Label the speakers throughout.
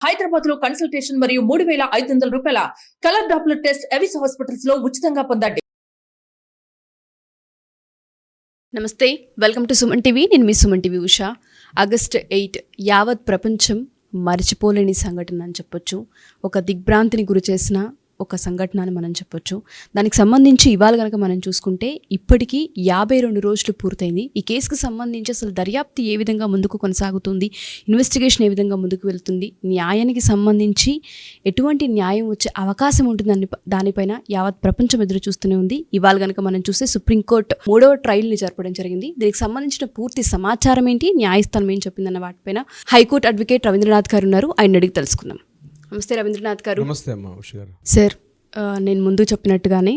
Speaker 1: హైదరాబాద్ లో కన్సల్టేషన్ మరియు 3,500 రూపాయల colour Doppler test Avis hospitals లో ఉచితంగా పొందండి.
Speaker 2: నమస్తే, వెల్కమ్ టు సుమన్ టీవీ. నేను మీ సుమన్ టీవీ ఉషా. ఆగస్ట్ 8 యావత్ ప్రపంచం మర్చిపోలేని సంఘటన అని చెప్పొచ్చు. ఒక దిగ్భ్రాంతిని గురి చేసిన ఒక సంఘటన అని మనం చెప్పొచ్చు. దానికి సంబంధించి ఇవాళ కనుక మనం చూసుకుంటే ఇప్పటికీ 52 రోజులు పూర్తయింది. ఈ కేసుకు సంబంధించి అసలు దర్యాప్తు ఏ విధంగా ముందుకు కొనసాగుతుంది, ఇన్వెస్టిగేషన్ ఏ విధంగా ముందుకు వెళ్తుంది, న్యాయానికి సంబంధించి ఎటువంటి న్యాయం వచ్చే అవకాశం ఉంటుంది దానిపైన యావత్ ప్రపంచం ఎదురు చూస్తూనే ఉంది. ఇవాళ కనుక మనం చూస్తే సుప్రీంకోర్టు 3వ ట్రయల్ని జరపడం జరిగింది. దీనికి సంబంధించిన పూర్తి సమాచారం ఏంటి, న్యాయస్థానం ఏం చెప్పిందన్న వాటిపైన హైకోర్టు అడ్వకేట్ రవీంద్రనాథ్ గారు ఉన్నారు. ఆయన అడిగి తెలుసుకుందాం. నమస్తే రవీంద్రనాథ్ గారు.
Speaker 3: నమస్తే అమ్మా ఉష గారు.
Speaker 2: సార్, నేను ముందు చెప్పినట్టుగానే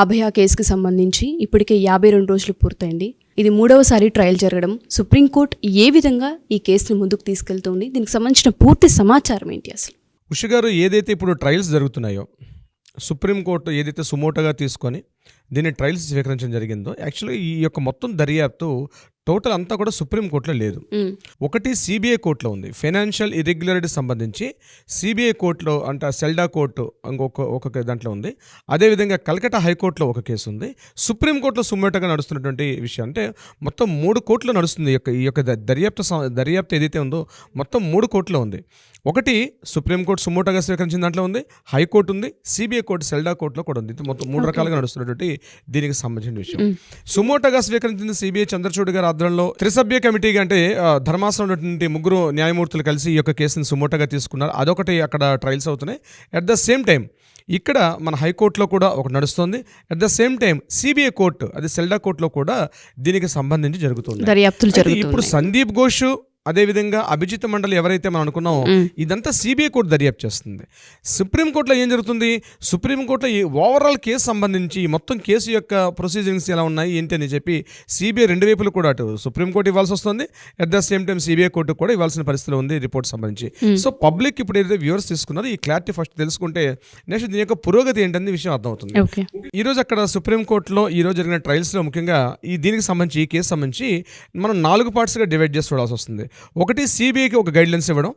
Speaker 2: అభయ కేసుకి సంబంధించి ఇప్పటికే 52 రోజులు పూర్తయింది. ఇది 3వసారి ట్రయల్ జరగడం. సుప్రీంకోర్టు ఏ విధంగా ఈ కేసుని ముందుకు తీసుకెళ్తుంది, దీనికి సంబంధించిన పూర్తి సమాచారం ఏంటి అసలు?
Speaker 3: ఉష గారు, ఏదైతే ఇప్పుడు ట్రయల్స్ జరుగుతున్నాయో, సుప్రీంకోర్టు ఏదైతే సుమోటోగా తీసుకొని దీన్ని ట్రయల్స్ స్వీకరించడం జరిగిందో, యాక్చువల్గా ఈ యొక్క మొత్తం దర్యాప్తు టోటల్ అంతా కూడా సుప్రీంకోర్టులో లేదు. ఒకటి సిబిఐ కోర్టులో ఉంది. ఫైనాన్షియల్ ఇర్రెగ్యులారిటీ సంబంధించి సిబిఐ కోర్టులో అంటే సెల్డా కోర్టు ఒక దాంట్లో ఉంది. అదేవిధంగా కలకట్టా హైకోర్టులో ఒక కేసు ఉంది. సుప్రీంకోర్టులో సుమోటోగా నడుస్తున్నటువంటి విషయం అంటే మొత్తం 3 కోర్టులో నడుస్తుంది. ఈ యొక్క దర్యాప్తు ఏదైతే ఉందో మొత్తం 3 కోర్టులో ఉంది. ఒకటి సుప్రీంకోర్టు సుమోటోగా స్వీకరించిన దాంట్లో ఉంది, హైకోర్టు ఉంది, సిబిఐ కోర్టు సెల్డా కోర్టులో కూడా ఉంది. మొత్తం 3 రకాలుగా నడుస్తున్నటువంటి దీనికి సంబంధించిన విషయం. సుమోటోగా స్వీకరించిన సిబిఐ చంద్రచూడ్ గారి ఆధ్వర్యంలో త్రిసభ్య కమిటీగా అంటే ధర్మాసనం ఉన్నటువంటి 3 న్యాయమూర్తులు కలిసి ఈ యొక్క కేసును సుమోటోగా తీసుకున్నారు. అదొకటి అక్కడ ట్రయల్స్ అవుతున్నాయి. అట్ ద సేమ్ టైం ఇక్కడ మన హైకోర్టులో కూడా ఒకటి నడుస్తుంది. At the same time CBI court, అది సెల్డా కోర్టులో కూడా దీనికి సంబంధించి జరుగుతుంది
Speaker 2: దర్యాప్తులు.
Speaker 3: ఇప్పుడు సందీప్ ఘోష్ అదేవిధంగా అభిజిత్ మండలి ఎవరైతే మనం అనుకున్నామో ఇదంతా సిబిఐ కోర్టు దర్యాప్తు చేస్తుంది. సుప్రీంకోర్టులో ఏం జరుగుతుంది, సుప్రీంకోర్టులో ఈ ఓవరాల్ కేసు సంబంధించి మొత్తం కేసు యొక్క ప్రొసీజరింగ్స్ ఎలా ఉన్నాయి ఏంటి అని చెప్పి సిబిఐ 2 వైపులు కూడా అటు సుప్రీంకోర్టు ఇవ్వాల్సి వస్తుంది, at the same time CBI court కూడా ఇవ్వాల్సిన పరిస్థితిలో ఉంది రిపోర్ట్ సంబంధించి. సో పబ్లిక్ ఇప్పుడు ఏదైతే వ్యూవర్స్ తీసుకున్నారో ఈ క్లారిటీ ఫస్ట్ తెలుసుకుంటే నెక్స్ట్ దీని యొక్క పురోగతి ఏంటనే విషయం అర్థమవుతుంది. ఈ రోజు అక్కడ సుప్రీంకోర్టులో ఈ రోజు జరిగిన ట్రయల్స్లో ముఖ్యంగా దీనికి సంబంధించి ఈ కేసు సంబంధించి మనం 4 పార్ట్స్గా డివైడ్ చేసి చూడాల్సి వస్తుంది. ఒకటి సిబిఐకి ఒక గైడ్లైన్స్ ఇవ్వడం,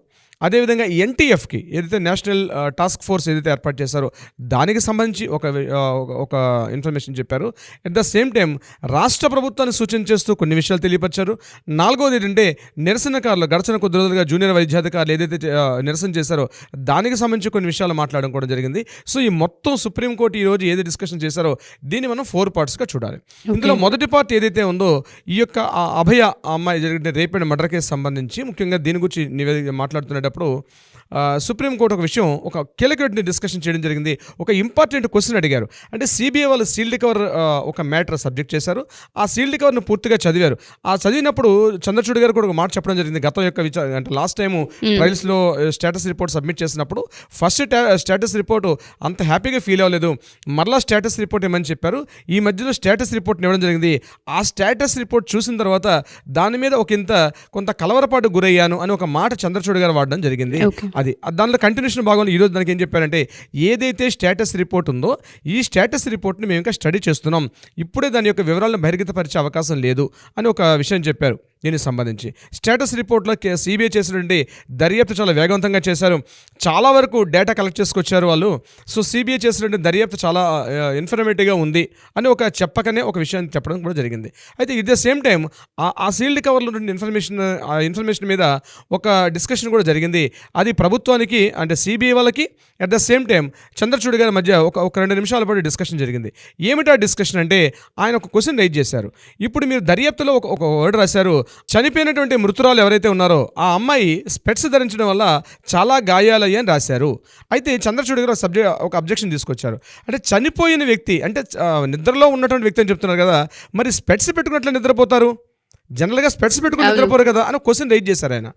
Speaker 3: అదేవిధంగా ఎన్టీఎఫ్కి ఏదైతే నేషనల్ టాస్క్ ఫోర్స్ ఏదైతే ఏర్పాటు చేశారో దానికి సంబంధించి ఒక ఇన్ఫర్మేషన్ చెప్పారు. అట్ ద సేమ్ టైం రాష్ట్ర ప్రభుత్వాన్ని సూచన చేస్తూ కొన్ని విషయాలు తెలియపరిచారు. 4వది ఏంటంటే నిరసనకారులు గడచిన కొద్ది రోజులుగా జూనియర్ వైద్యాధికారులు ఏదైతే నిరసన చేశారో దానికి సంబంధించి కొన్ని విషయాలు మాట్లాడడం కూడా జరిగింది. సో ఈ మొత్తం సుప్రీంకోర్టు ఈ రోజు ఏది డిస్కషన్ చేశారో దీన్ని మనం 4 పార్ట్స్గా చూడాలి. ఇందులో మొదటి పార్ట్ ఏదైతే ఉందో ఈ యొక్క అభయ అమ్మాయి జరిగిన రేప్ అండ్ మర్డర్ కేసు సంబంధించి ముఖ్యంగా దీని గురించి మాట్లాడుతున్నప్పుడు సుప్రీంకోర్టు ఒక విషయం, ఒక కీలకమైన డిస్కషన్ చేయడం జరిగింది. ఒక ఇంపార్టెంట్ క్వశ్చన్ అడిగారు. అంటే సిబిఐ వాళ్ళు సీల్డ్ కవర్ ఒక మ్యాటర్ సబ్జెక్ట్ చేశారు. ఆ సీల్డ్ కవర్ను పూర్తిగా చదివారు. ఆ చదివినప్పుడు చంద్రచూడ్ గారు కూడా ఒక మాట చెప్పడం జరిగింది. గతం యొక్క అంటే లాస్ట్ టైము ట్రయల్స్లో స్టేటస్ రిపోర్ట్ సబ్మిట్ చేసినప్పుడు ఫస్ట్ స్టేటస్ రిపోర్ట్ అంత హ్యాపీగా ఫీల్ అవ్వలేదు, మరలా స్టేటస్ రిపోర్ట్ ఏమని చెప్పారు. ఈ మధ్యలో స్టేటస్ రిపోర్ట్ని ఇవ్వడం జరిగింది. ఆ స్టేటస్ రిపోర్ట్ చూసిన తర్వాత దాని మీద కొంత కలవరపాటు గురయ్యాను అని ఒక మాట చంద్రచూడ్ గారు వాడడం జరిగింది. అది దానిలో కంటిన్యూషన్ భాగంలో ఈరోజు దానికి ఏం చెప్పారంటే ఏదైతే స్టేటస్ రిపోర్ట్ ఉందో ఈ స్టేటస్ రిపోర్ట్ని మేము ఇంకా స్టడీ చేస్తున్నాం, ఇప్పుడే దాని యొక్క వివరాలను బహిర్గతపరిచే అవకాశం లేదు అని ఒక విషయం చెప్పారు. దీనికి సంబంధించి స్టేటస్ రిపోర్ట్లో సిబిఐ చేసినటువంటి దర్యాప్తు చాలా వేగవంతంగా చేశారు. చాలా వరకు డేటా కలెక్ట్ చేసుకొచ్చారు వాళ్ళు. సో సిబిఐ చేసినటువంటి దర్యాప్తు చాలా ఇన్ఫర్మేటివ్గా ఉంది అని ఒక చెప్పకనే ఒక విషయాన్ని చెప్పడం కూడా జరిగింది. అయితే ఇట్ ద సేమ్ టైం ఆ సీల్డ్ కవర్లో ఉన్న ఇన్ఫర్మేషన్ మీద ఒక డిస్కషన్ కూడా జరిగింది. అది ప్రభుత్వానికి అంటే సిబిఐ వాళ్ళకి at the same time Chandrachud గారి మధ్య ఒక 2 నిమిషాల పాటు డిస్కషన్ జరిగింది. ఏమిటా డిస్కషన్ అంటే ఆయన ఒక క్వశ్చన్ రైజ్ చేశారు. ఇప్పుడు మీరు దర్యాప్తులో ఒక వర్డ్ రాశారు, చనిపోయినటువంటి మృతురాలు ఎవరైతే ఉన్నారో ఆ అమ్మాయి స్పెట్స్ ధరించడం వల్ల చాలా గాయాలయ్యాయని రాశారు. అయితే చంద్రచూడ్ గారు ఒక అబ్జెక్షన్ తీసుకొచ్చారు. అంటే చనిపోయిన వ్యక్తి అంటే నిద్రలో ఉన్నటువంటి వ్యక్తి అని చెప్తున్నారు కదా, మరి స్పెట్స్ పెట్టుకున్నట్లు నిద్రపోతారు, జనరల్గా స్పెట్స్ పెట్టుకుని నిద్రపోరు కదా అని క్వశ్చన్ రైజ్ చేశారు ఆయన.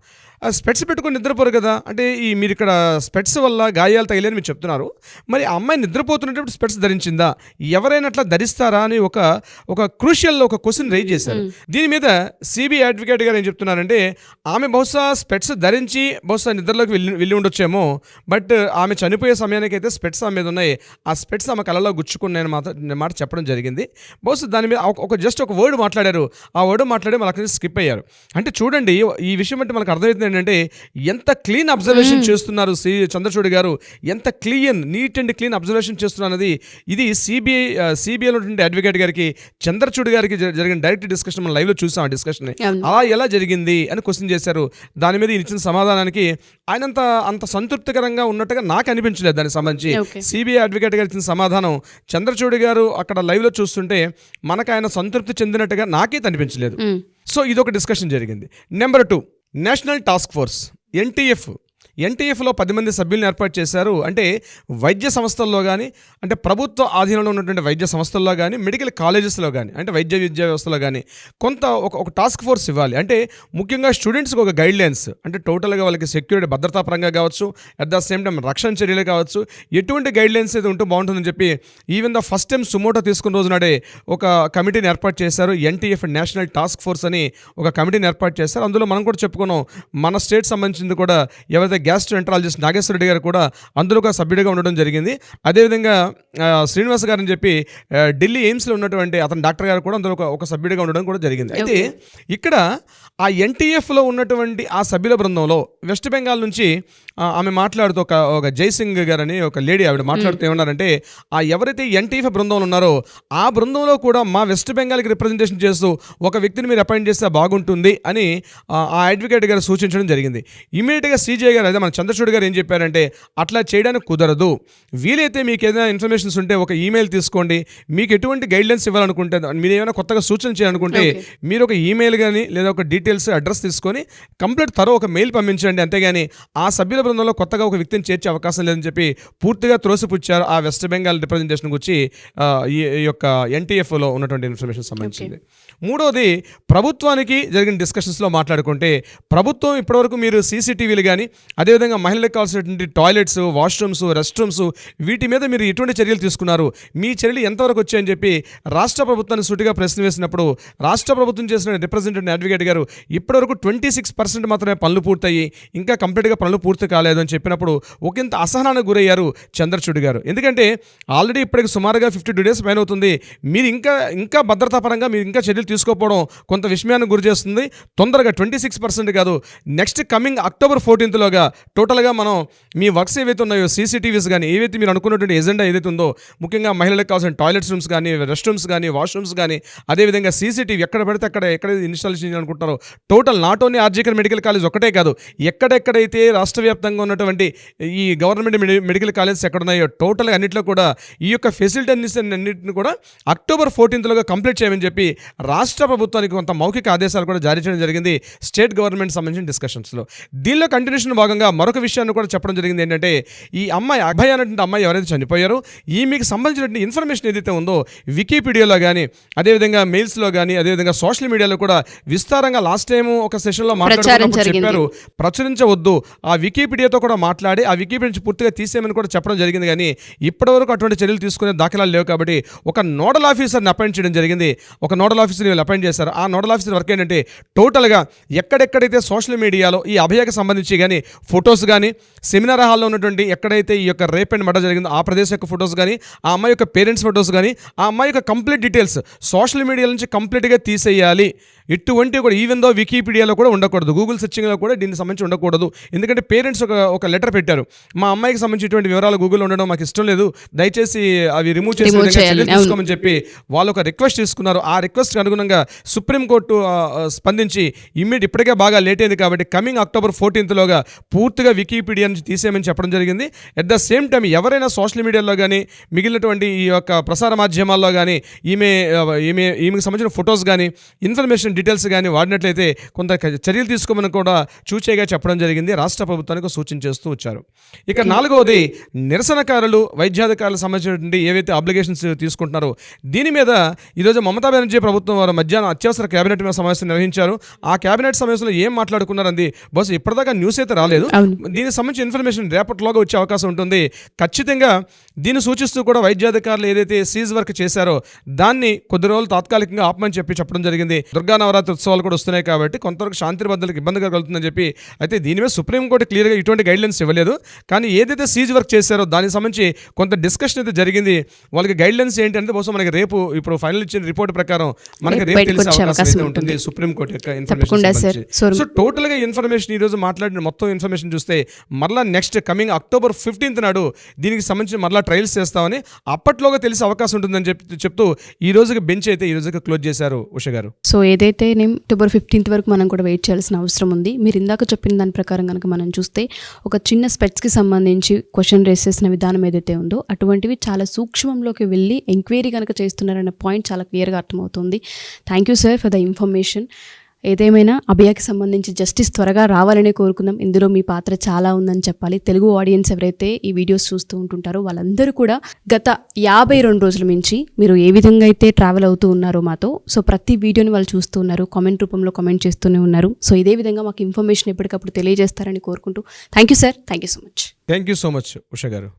Speaker 3: స్పెట్స్ పెట్టుకుని నిద్రపోరు కదా అంటే మీరు ఇక్కడ స్పెట్స్ వల్ల గాయాలు తగిలేని మీరు చెప్తున్నారు, మరి ఆ అమ్మాయి నిద్రపోతున్నప్పుడు స్పెట్స్ ధరించిందా, ఎవరైనా అట్లా ధరిస్తారా అని ఒక క్రూషియల్ ఒక క్వశ్చన్ రైజ్ చేశారు. దీని మీద సిబిఐ అడ్వకేట్ గారు ఏం చెప్తున్నారంటే ఆమె బహుశా స్పెట్స్ ధరించి బహుశా నిద్రలోకి వెళ్ళి ఉండొచ్చేమో, బట్ ఆమె చనిపోయే సమయానికి అయితే స్పెట్స్ ఆమె మీద ఉన్నాయి, ఆ స్పెట్స్ ఆమె కళ్ళలో గుచ్చుకున్నాయని మాట చెప్పడం జరిగింది. బహుశా దాని మీద జస్ట్ ఒక వర్డ్ మాట్లాడారు. ఆ వర్డ్ మాట్లాడి అక్కడి నుంచి స్కిప్ అయ్యారు. అంటే చూడండి ఈ విషయం అంటే మనకు అర్థమవుతుంది అనిపించింది ఏంటంటే ఎంత క్లీన్ అబ్జర్వేషన్ చేస్తున్నారు చంద్రచూడ్ గారు, ఎంత నీట్ అండ్ క్లీన్ అబ్జర్వేషన్ చేస్తున్నారు అనేది. ఇది సిబిఐలో అడ్వకేట్ గారికి చంద్రచూడ్ గారికి జరిగిన డైరెక్ట్ డిస్కషన్ మనం లైవ్లో చూసాం. ఆ డిస్కషన్ అలా ఎలా జరిగింది అని క్వశ్చన్ చేశారు. దాని మీద ఇచ్చిన సమాధానానికి ఆయన అంత సంతృప్తికరంగా ఉన్నట్టుగా నాకు అనిపించలేదు. దానికి సంబంధించి సిబిఐ అడ్వకేట్ గారు ఇచ్చిన సమాధానం చంద్రచూడ్ గారు అక్కడ లైవ్లో చూస్తుంటే మనకు ఆయన సంతృప్తి చెందినట్టుగా నాకైతే అనిపించలేదు. సో ఇదొక డిస్కషన్ జరిగింది. నెంబర్ 2, నేషనల్ టాస్క్ ఫోర్స్ ఎన్టీఎఫ్లో 10 మంది సభ్యులను ఏర్పాటు చేశారు. అంటే వైద్య సంస్థల్లో కానీ, అంటే ప్రభుత్వ ఆధీనంలో ఉన్నటువంటి వైద్య సంస్థల్లో కానీ, మెడికల్ కాలేజెస్లో కానీ, అంటే వైద్య విద్యా వ్యవస్థలో కానీ కొంత ఒక టాస్క్ ఫోర్స్ ఇవ్వాలి. అంటే ముఖ్యంగా స్టూడెంట్స్కి ఒక గైడ్ లైన్స్, అంటే టోటల్గా వాళ్ళకి సెక్యూరిటీ భద్రతాపరంగా కావచ్చు, అట్ ద సేమ్ టైం రక్షణ చర్యలు కావచ్చు, ఎటువంటి గైడ్ లైన్స్ అయితే ఉంటే బాగుంటుందని చెప్పి even the first time suo motu తీసుకున్న రోజు నాడే ఒక కమిటీని ఏర్పాటు చేశారు. ఎన్టీఎఫ్ నేషనల్ టాస్క్ ఫోర్స్ అని ఒక కమిటీని ఏర్పాటు చేశారు. అందులో మనం కూడా చెప్పుకున్నాం, మన స్టేట్ సంబంధించింది కూడా ఎవరైతే గ్యాస్ట్రోఎంటరాలజిస్ట్ నాగేశ్వరరెడ్డి గారు కూడా అందులో ఒక సభ్యుడిగా ఉండడం జరిగింది. అదేవిధంగా శ్రీనివాస్ గారు అని చెప్పి ఢిల్లీ ఎయిమ్స్లో ఉన్నటువంటి అతని డాక్టర్ గారు కూడా అందులో ఒక సభ్యుడిగా ఉండడం కూడా జరిగింది. అయితే ఇక్కడ ఆ ఎన్టీఎఫ్లో ఉన్నటువంటి ఆ సభ్యుల బృందంలో వెస్ట్ బెంగాల్ నుంచి ఆమె మాట్లాడుతూ ఒక జైసింగ్ గారని ఒక లేడీ ఆవిడ మాట్లాడుతూ ఏమన్నారంటే, ఆ ఎవరైతే ఎన్టీఎఫ్ బృందంలో ఉన్నారో ఆ బృందంలో కూడా మా వెస్ట్ బెంగాల్కి రిప్రజెంటేషన్ చేస్తూ ఒక వ్యక్తిని మీరు అపాయింట్ చేస్తే బాగుంటుంది అని ఆ అడ్వకేట్ గారు సూచించడం జరిగింది. ఇమీడియట్గా సీజే గారు, అదే మన చంద్రచూడ్ గారు ఏం చెప్పారంటే, అట్లా చేయడానికి కుదరదు, వీలైతే మీకు ఏదైనా ఇన్ఫర్మేషన్స్ ఉంటే ఒక ఈమెయిల్ తీసుకోండి, మీకు ఎటువంటి గైడ్లైన్స్ ఇవ్వాలనుకుంటే, మీరు ఏమైనా కొత్తగా సూచన చేయాలనుకుంటే మీరు ఒక ఈమెయిల్ కానీ లేదా ఒక డీటెయిల్స్ అడ్రస్ తీసుకొని కంప్లీట్ ఒక మెయిల్ పంపించండి, అంతేగాని ఆ సభ్యుల బృందంలో కొత్తగా ఒక వ్యక్తిని చేర్చే అవకాశం లేదని చెప్పి పూర్తిగా త్రోసిపుచ్చారు ఆ వెస్ట్ బెంగాల్ రిప్రజెంటేషన్ గురించి ఈ యొక్క ఎన్టీఎఫ్లో ఉన్నటువంటి ఇన్ఫర్మేషన్ సంబంధించింది. మూడోది, ప్రభుత్వానికి జరిగిన డిస్కషన్స్లో మాట్లాడుకుంటే, ప్రభుత్వం ఇప్పటివరకు మీరు సీసీటీవీలు కానీ, అదేవిధంగా మహిళలకు కావాల్సినటువంటి టాయిలెట్స్, వాష్రూమ్స్, రెస్ట్ రూమ్స్, వీటి మీద మీరు ఎటువంటి చర్యలు తీసుకున్నారు, మీ చర్యలు ఎంతవరకు వచ్చాయని చెప్పి రాష్ట్ర ప్రభుత్వాన్ని సూటిగా ప్రశ్న వేసినప్పుడు రాష్ట్ర ప్రభుత్వం చేసిన రిప్రజెంటేటివ్ అడ్వకేట్ గారు ఇప్పటివరకు 26% మాత్రమే పనులు పూర్తయ్యి, ఇంకా కంప్లీట్గా పనులు పూర్తి కాలేదు అని చెప్పినప్పుడు ఒకంత అసహనానికి గురయ్యారు చంద్రచూడ్ గారు. ఎందుకంటే ఆల్రెడీ ఇప్పటికి సుమారుగా 52 days పైన అవుతుంది, మీరు ఇంకా భద్రతాపరంగా మీరు ఇంకా చర్యలు తీసుకోకపోవడం కొంత విస్మయానికి గురి చేస్తుంది. తొందరగా 26% కాదు, నెక్స్ట్ కమింగ్ October 14th టోటల్గా మనం మీ వర్క్స్ ఏవైతే ఉన్నాయో, సీసీటీవీస్ కానీ, ఏవైతే మీరు అనుకున్నటువంటి ఎజెండా ఏదైతే ఉందో, ముఖ్యంగా మహిళలకు కావాల్సిన టాయిలెట్స్ రూమ్స్ కానీ, రెస్ట్ రూమ్స్ కానీ, వాష్రూమ్స్ కానీ, అదేవిధంగా సీసీటీవీ ఎక్కడ పడితే ఎక్కడ ఇన్స్టాల్ చేయాలనుకుంటున్నారో, total not only RG Kar medical college ఒకటే కాదు, ఎక్కడెక్కడైతే రాష్ట్ర వ్యాప్తంగా ఉన్నటువంటి ఈ గవర్నమెంట్ మెడికల్ కాలేజెస్ ఎక్కడున్నాయో టోటల్గా అన్నింటిలో కూడా ఈ యొక్క ఫెసిలిటీస్ అన్నింటిని కూడా October 14th కంప్లీట్ చేయమని చెప్పి రాష్ట్ర ప్రభుత్వానికి కొంత మౌఖిక ఆదేశాలు కూడా జారీ చేయడం జరిగింది స్టేట్ గవర్నమెంట్ సంబంధించిన డిస్కషన్స్లో. దీనిలో కంటిన్యూషన్ భాగంగా మరొక విషయాన్ని కూడా చెప్పడం జరిగింది. ఏంటంటే, ఈ అమ్మాయి అభయ అనేటువంటి అమ్మాయి ఎవరైతే చనిపోయారో ఈమెకి సంబంధించినటువంటి ఇన్ఫర్మేషన్ ఏదైతే ఉందో వికీపీడియాలో కానీ, అదేవిధంగా మెయిల్స్లో కానీ, అదేవిధంగా సోషల్ మీడియాలో కూడా విస్తారంగా లాస్ట్ టైం ఒక సెషన్లో మాట్లాడుతున్నప్పుడు చెప్పారు, ప్రచురించవద్దు, ఆ వికీపీడియాతో కూడా మాట్లాడి ఆ వికీపీడియా నుంచి పూర్తిగా తీసేయమని కూడా చెప్పడం జరిగింది. కానీ ఇప్పటివరకు అటువంటి చర్యలు తీసుకునే దాఖలాలు లేవు. కాబట్టి ఒక నోడల్ ఆఫీసర్ని అపాయింట్ చేయడం జరిగింది. ఒక నోడల్ ఆఫీసర్ని వీళ్ళు అపాయింట్ చేశారు. ఆ నోడల్ ఆఫీసర్ వర్క్ ఏంటంటే, టోటల్గా ఎక్కడెక్కడైతే సోషల్ మీడియాలో ఈ అభయకి సంబంధించి కానీ ఫొటోస్ కానీ, సెమినార్ హాల్లో ఉన్నటువంటి ఎక్కడైతే ఈ యొక్క రేప్ అండ్ మర్డర్ జరిగిందో ఆ ప్రదేశం యొక్క ఫొటోస్ కానీ, ఆ అమ్మాయి యొక్క పేరెంట్స్ ఫొటోస్ కానీ, ఆ అమ్మాయి యొక్క కంప్లీట్ డీటెయిల్స్ సోషల్ మీడియా నుంచి కంప్లీట్గా తీసేయాలి. ఇటువంటి కూడా ఈవెన్ దో వికీపీడియాలో కూడా ఉండకూడదు, గూగుల్ సెర్చింగ్లో కూడా దీనికి సంబంధించి ఉండకూడదు. ఎందుకంటే పేరెంట్స్ ఒక లెటర్ పెట్టారు, మా అమ్మాయికి సంబంధించి ఇటువంటి వివరాలు గూగుల్లో ఉండడం మాకు ఇష్టం లేదు, దయచేసి అవి రిమూవ్ చేసి చర్యలు తీసుకోమని చెప్పి వాళ్ళు ఒక రిక్వెస్ట్ తీసుకున్నారు. ఆ రిక్వెస్ట్కి అనుగుణంగా సుప్రీంకోర్టు స్పందించి ఇప్పటికే బాగా లేట్ అయింది కాబట్టి కమింగ్ October 14th పూర్తిగా వికీపీడియా నుంచి తీసేయమని చెప్పడం జరిగింది. అట్ ద సేమ్ టైం ఎవరైనా సోషల్ మీడియాలో కానీ, మిగిలినటువంటి ఈ యొక్క ప్రసార మాధ్యమాల్లో కానీ ఈమెకి సంబంధించిన ఫొటోస్ కానీ, ఇన్ఫర్మేషన్ డీటెయిల్స్ కానీ వాడినట్లయితే కొంత చర్యలు తీసుకోమని కూడా చూచేగా చెప్పడం జరిగింది. రాష్ట్ర ప్రభుత్వానికి సూచన చేస్తూ వచ్చారు. ఇక 4వది, నిరసనకారులు, వైద్యాధికారులకు సంబంధించినటువంటి ఏవైతే అబ్లిగేషన్స్ తీసుకుంటున్నారో దీని మీద ఈరోజు మమతా బెనర్జీ ప్రభుత్వం వారు మధ్యాహ్నం అత్యవసర కేబినెట్ సమావేశం నిర్వహించారు. ఆ కేబినెట్ సమావేశంలో ఏం మాట్లాడుకున్నారంది బహుశా ఇప్పటిదాకా న్యూస్ అయితే రాలేదు. దీనికి సంబంధించిన ఇన్ఫర్మేషన్ రేపటిలోగా వచ్చే అవకాశం ఉంటుంది. ఖచ్చితంగా దీన్ని సూచిస్తూ కూడా వైద్యాధికారులు ఏదైతే సీజ్ వర్క్ చేశారో దాన్ని కొద్ది రోజులు తాత్కాలికంగా ఆపమని చెప్పడం జరిగింది. దుర్గానాథ్ శరన్నవరాత్రి ఉత్సవాలు కూడా వస్తున్నాయి కాబట్టి కొంతవరకు శాంతి భద్రతలకు ఇబ్బందిగా కలుగుతుందని చెప్పి అయితే దీని మీద సుప్రీంకోర్టు క్లియర్గా ఇటువంటి గైడ్లైన్స్ ఇవ్వలేదు. కానీ ఏదైతే సీజ్ వర్క్ చేశారో దానికి సంబంధించి కొంత డిస్కషన్ అయితే జరిగింది. వాళ్ళకి గైడ్లైన్స్ ఏంటి అంటే బహుశా మనకి రేపు ఇప్పుడు ఫైనల్ ఇచ్చిన రిపోర్ట్ ప్రకారం మనకి రేపు
Speaker 2: బయటకు
Speaker 3: తెలిసే
Speaker 2: వచ్చే
Speaker 3: అవకాశం
Speaker 2: అవకాశం
Speaker 3: అయితే ఉంటుంది
Speaker 2: ఉంటుంది.
Speaker 3: సుప్రీంకోర్టు యొక్క
Speaker 2: తప్పకుండా సార్.
Speaker 3: ఇన్ఫర్మేషన్. సో టోటల్గా ఇన్ఫర్మేషన్ ఈ రోజు మాట్లాడిన మొత్తం ఇన్ఫర్మేషన్ చూస్తే మరలా నెక్స్ట్ కమింగ్ October 15th నాడు దీనికి సంబంధించి మరలా ట్రయల్స్ చేస్తామని అప్పట్లోగా తెలిసే అవకాశం ఉంటుందని చెప్తూ ఈ రోజుకి బెంచ్ అయితే ఈ రోజుకి క్లోజ్ చేశారు ఉష గారు.
Speaker 2: సో ఏదైతే October 15th వరకు మనం కూడా వెయిట్ చేయాల్సిన అవసరం ఉంది. మీరు ఇందాక చెప్పిన దాని ప్రకారం కనుక మనం చూస్తే ఒక చిన్న స్పెట్స్కి సంబంధించి క్వశ్చన్ రేస్ చేసిన విధానం ఏదైతే ఉందో అటువంటివి చాలా సూక్ష్మంలోకి వెళ్ళి ఎంక్వైరీ కనుక చేస్తున్నారనే పాయింట్ చాలా క్లియర్గా అర్థమవుతుంది. Thank you sir for the information. ఏదేమైనా అభయకి సంబంధించి జస్టిస్ త్వరగా రావాలని కోరుకుందాం. ఇందులో మీ పాత్ర చాలా ఉందని చెప్పాలి. తెలుగు ఆడియన్స్ ఎవరైతే ఈ వీడియోస్ చూస్తూ ఉంటుంటారో వాళ్ళందరూ కూడా గత 52 రోజుల నుంచి మీరు ఏ విధంగా అయితే ట్రావెల్ అవుతూ ఉన్నారో మాతో, సో ప్రతి వీడియోని వాళ్ళు చూస్తూ ఉన్నారు, కామెంట్ రూపంలో కామెంట్ చేస్తూనే ఉన్నారు. సో ఇదే విధంగా మాకు ఇన్ఫర్మేషన్ ఎప్పటికప్పుడు తెలియజేస్తారని కోరుకుంటూ thank you sir. Thank you so much.
Speaker 3: Thank you so much Usha గారు.